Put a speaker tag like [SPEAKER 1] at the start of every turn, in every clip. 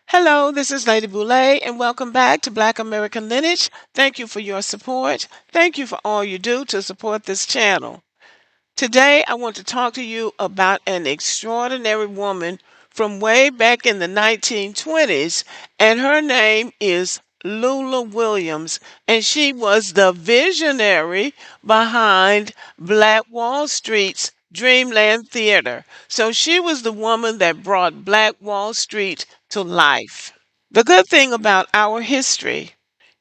[SPEAKER 1] Hello, this is Lady Boulay, and welcome back to Black American Lineage. Thank you for your support. Thank you for all you do to support this channel. Today, I want to talk to you about an extraordinary woman from way back in the 1920s, and her name is Loula Williams, and she was the visionary behind Black Wall Street's Dreamland Theater. So she was the woman that brought Black Wall Street to life. The good thing about our history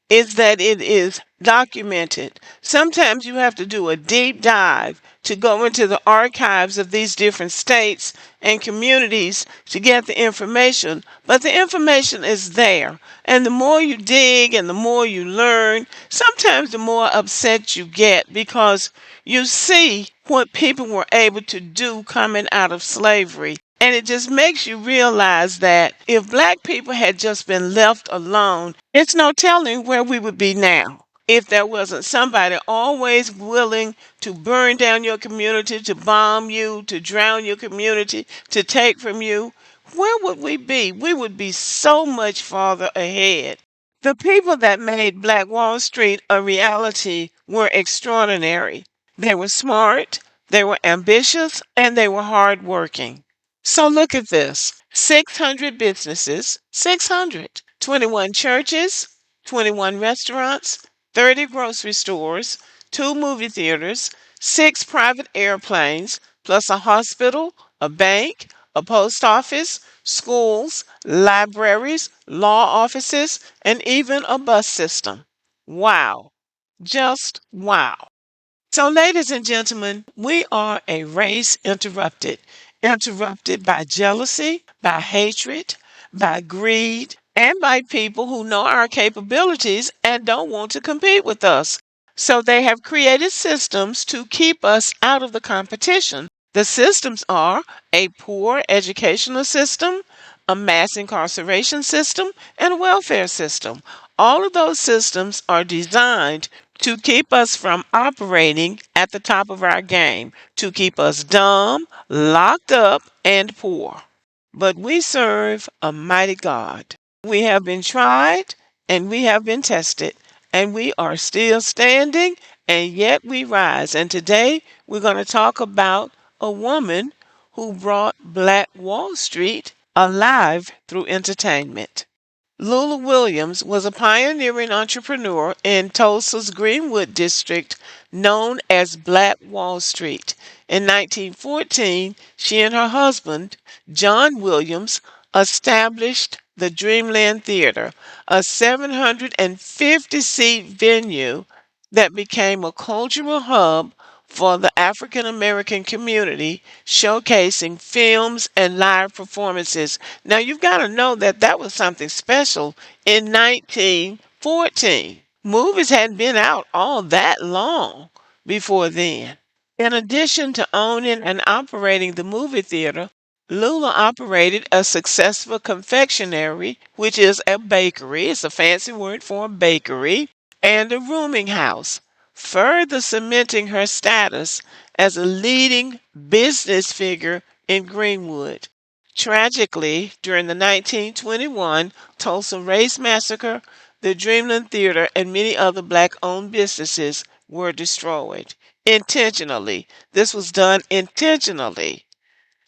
[SPEAKER 1] is that it is documented. Sometimes you have to do a deep dive to go into the archives of these different states and communities to get the information, but the information is there. And the more you dig and the more you learn, sometimes the more upset you get because you see what people were able to do coming out of slavery. And it just makes you realize that if black people had just been left alone, it's no telling where we would be now. If there wasn't somebody always willing to burn down your community, to bomb you, to drown your community, to take from you, where would we be? We would be so much farther ahead. The people that made Black Wall Street a reality were extraordinary. They were smart, they were ambitious, and they were hardworking. So look at this 600 businesses, 600, 21 churches, 21 restaurants, 30 grocery stores, 2 movie theaters, 6 private airplanes, plus a hospital, a bank, a post office, schools, libraries, law offices, and even a bus system. Wow. Just wow. So, ladies and gentlemen, we are a race interrupted by jealousy, by hatred, by greed, and by people who know our capabilities and don't want to compete with us. So, they have created systems to keep us out of the competition. The systems are a poor educational system, a mass incarceration system, and a welfare system. All of those systems are designed to keep us from operating at the top of our game, to keep us dumb, locked up, and poor. But we serve a mighty God. We have been tried and we have been tested, and we are still standing, and yet we rise. And today we're going to talk about a woman who brought Black Wall Street alive through entertainment. Loula Williams was a pioneering entrepreneur in Tulsa's Greenwood district known as Black Wall Street. In 1914, she and her husband, John Williams, established the Dreamland Theater, a 750-seat venue that became a cultural hub for the African American community, showcasing films and live performances. Now, you've got to know that that was something special in 1914. Movies hadn't been out all that long before then. In addition to owning and operating the movie theater, Loula operated a successful confectionery, which is a bakery, it's a fancy word for a bakery, and a rooming house, further cementing her status as a leading business figure in Greenwood. Tragically, during the 1921 Tulsa Race Massacre, the Dreamland Theater and many other black owned businesses were destroyed. Intentionally. This was done intentionally.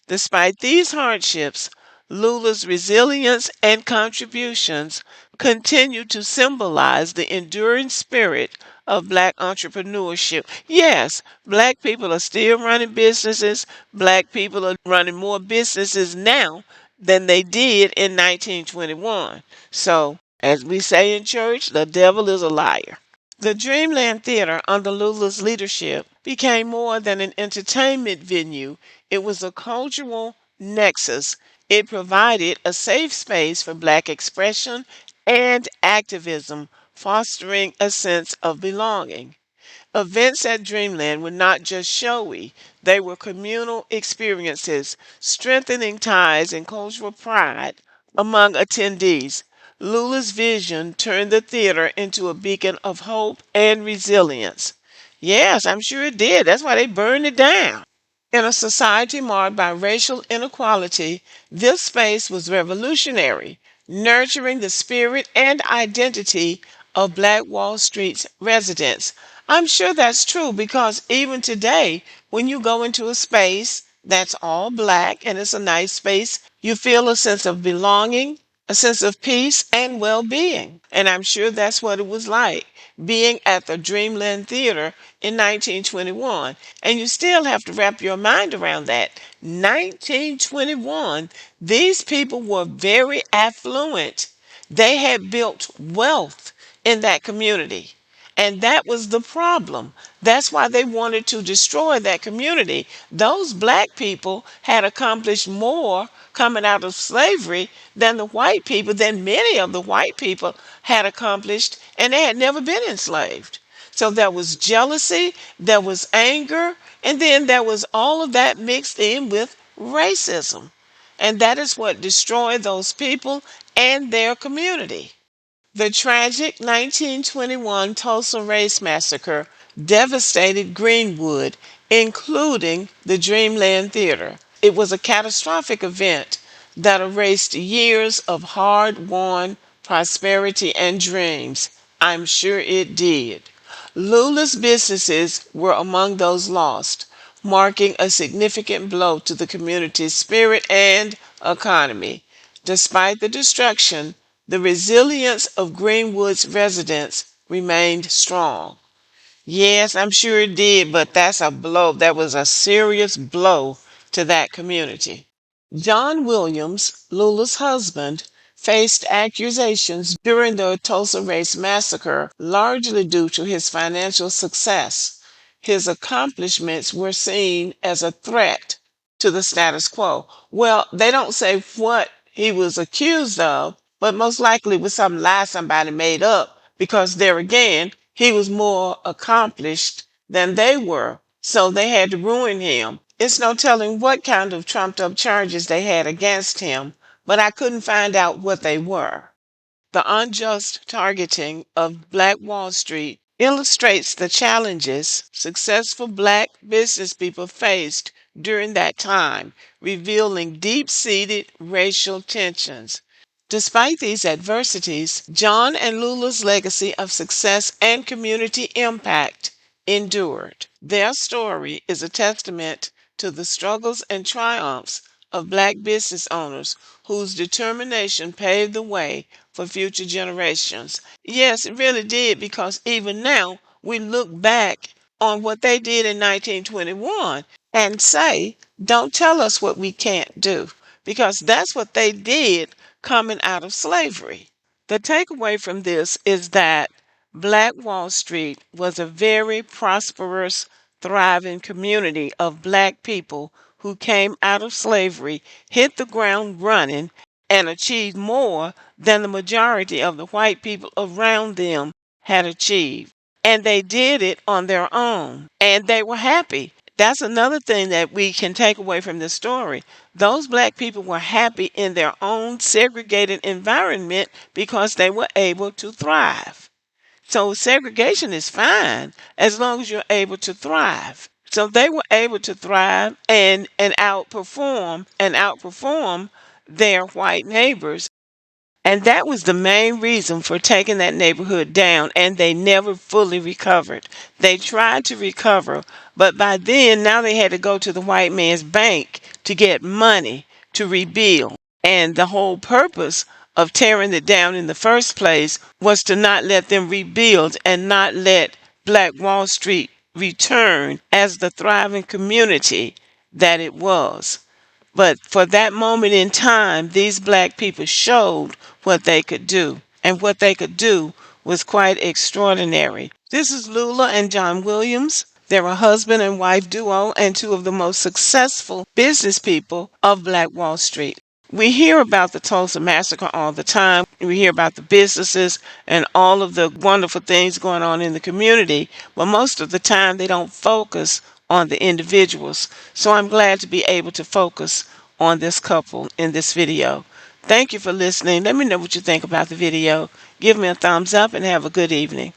[SPEAKER 1] Despite these hardships, Lula's resilience and contributions continue to symbolize the enduring spirit of black entrepreneurship. Yes, black people are still running businesses. Black people are running more businesses now than they did in 1921. So, as we say in church, the devil is a liar. The Dreamland Theater, under Lula's leadership, became more than an entertainment venue. It was a cultural nexus. It provided a safe space for Black expression and activism, fostering a sense of belonging. Events at Dreamland were not just showy, they were communal experiences, strengthening ties and cultural pride among attendees. Lula's vision turned the theater into a beacon of hope and resilience. Yes, I'm sure it did. That's why they burned it down. In a society marked by racial inequality, this space was revolutionary, nurturing the spirit and identity of Black Wall Street's residents. I'm sure that's true because even today, when you go into a space that's all Black and it's a nice space, you feel a sense of belonging, a sense of peace and well being. And I'm sure that's what it was like being at the Dreamland Theater in 1921. And you still have to wrap your mind around that. 1921, these people were very affluent. They had built wealth in that community. And that was the problem. That's why they wanted to destroy that community. Those Black people had accomplished more coming out of slavery than the white people, than many of the white people had accomplished, and they had never been enslaved. So there was jealousy, there was anger, and then there was all of that mixed in with racism. And that is what destroyed those people and their community. The tragic 1921 Tulsa Race Massacre devastated Greenwood, including the Dreamland Theater. It was a catastrophic event that erased years of hard won prosperity and dreams. I'm sure it did. Lula's businesses were among those lost, marking a significant blow to the community's spirit and economy. Despite the destruction, the resilience of Greenwood's residents remained strong. Yes, I'm sure it did, but that's a blow. That was a serious blow to that community. John Williams, Lula's husband, faced accusations during the Tulsa Race Massacre largely due to his financial success. His accomplishments were seen as a threat to the status quo. Well, they don't say what he was accused of, but most likely was some lie somebody made up because there again, he was more accomplished than they were. So they had to ruin him. It's no telling what kind of trumped up charges they had against him, but I couldn't find out what they were. The unjust targeting of Black Wall Street illustrates the challenges successful Black business people faced during that time, revealing deep seated racial tensions. Despite these adversities, John and Lula's legacy of success and community impact endured. Their story is a testament to the struggles and triumphs of Black business owners whose determination paved the way for future generations. Yes, it really did, because even now we look back on what they did in 1921 and say, don't tell us what we can't do, because that's what they did coming out of slavery. The takeaway from this is that Black Wall Street was a very prosperous, thriving community of Black people who came out of slavery, hit the ground running, and achieved more than the majority of the white people around them had achieved. And they did it on their own, and they were happy. That's another thing that we can take away from this story. Those Black people were happy in their own segregated environment because they were able to thrive. So segregation is fine as long as you're able to thrive. So they were able to thrive and outperform their white neighbors. And that was the main reason for taking that neighborhood down, and they never fully recovered. They tried to recover, but by then, now they had to go to the white man's bank to get money to rebuild. And the whole purpose of tearing it down in the first place was to not let them rebuild and not let Black Wall Street return as the thriving community that it was. But for that moment in time, these black people showed what they could do. And what they could do was quite extraordinary. This is Loula and John Williams. They're a husband and wife duo and two of the most successful business people of Black Wall Street. We hear about the Tulsa massacre all the time. We hear about the businesses and all of the wonderful things going on in the community, but most of the time they don't focus on the individuals. So I'm glad to be able to focus on this couple in this video. Thank you for listening. Let me know what you think about the video. Give me a thumbs up and have a good evening.